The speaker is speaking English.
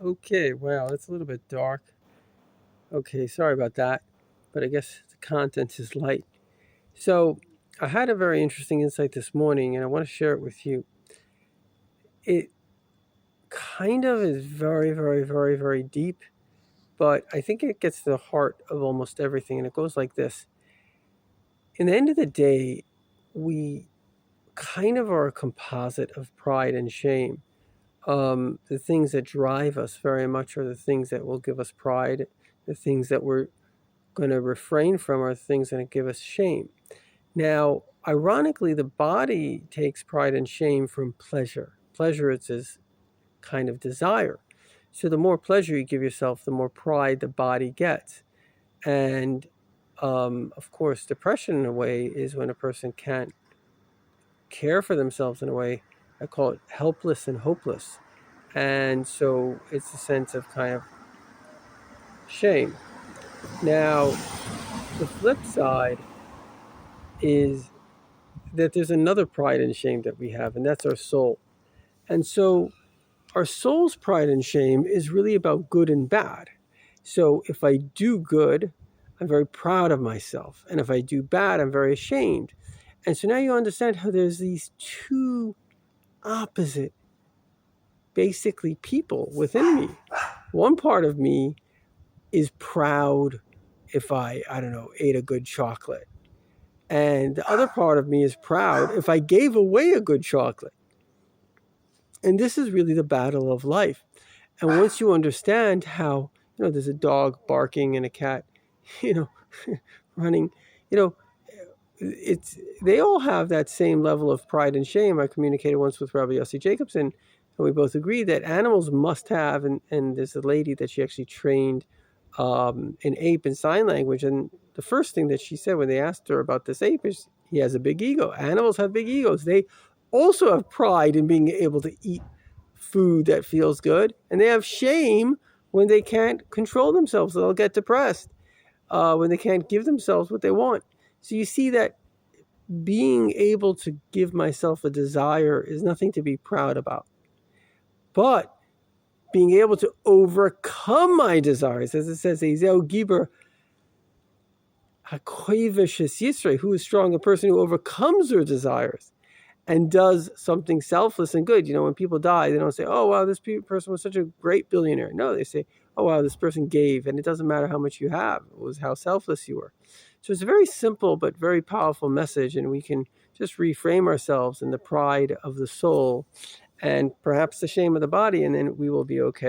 Okay, wow, it's a little bit dark. Okay, sorry about that, but I guess the content is light. So, I had a very interesting insight this morning, and I want to share it with you. It kind of is very, very, very, very deep, but I think it gets to the heart of almost everything, and it goes like this. In the end of the day, we kind of are a composite of pride and shame. The things that drive us very much are the things that will give us pride. The things that we're going to refrain from are things that give us shame. Now, ironically, the body takes pride and shame from pleasure. Pleasure is this kind of desire. So the more pleasure you give yourself, the more pride the body gets. And of course, depression in a way is when a person can't care for themselves in a way. I call it helpless and hopeless. And so it's a sense of kind of shame. Now, the flip side is that there's another pride and shame that we have, and that's our soul. And so our soul's pride and shame is really about good and bad. So if I do good, I'm very proud of myself. And if I do bad, I'm very ashamed. And so now you understand how there's these two opposite, basically, people within me. One part of me is proud if I don't know, ate a good chocolate. And the other part of me is proud if I gave away a good chocolate. And this is really the battle of life. And once you understand how, there's a dog barking and a cat, you know, running, you know, they all have that same level of pride and shame. I communicated once with Rabbi Yossi Jacobson, and we both agreed that animals must have, and there's a lady that she actually trained an ape in sign language. And the first thing that she said when they asked her about this ape is, he has a big ego. Animals have big egos. They also have pride in being able to eat food that feels good, and they have shame when they can't control themselves. They'll get depressed when they can't give themselves what they want. So you see that being able to give myself a desire is nothing to be proud about. But being able to overcome my desires, as it says, Ezeu Giber HaKoivish Yisrei, who is strong, a person who overcomes their desires and does something selfless and good. When people die, they don't say, oh, wow, this person was such a great billionaire. No, they say, oh, wow, this person gave, and it doesn't matter how much you have. It was how selfless you were. So it's a very simple but very powerful message, and we can just reframe ourselves in the pride of the soul and perhaps the shame of the body, and then we will be okay.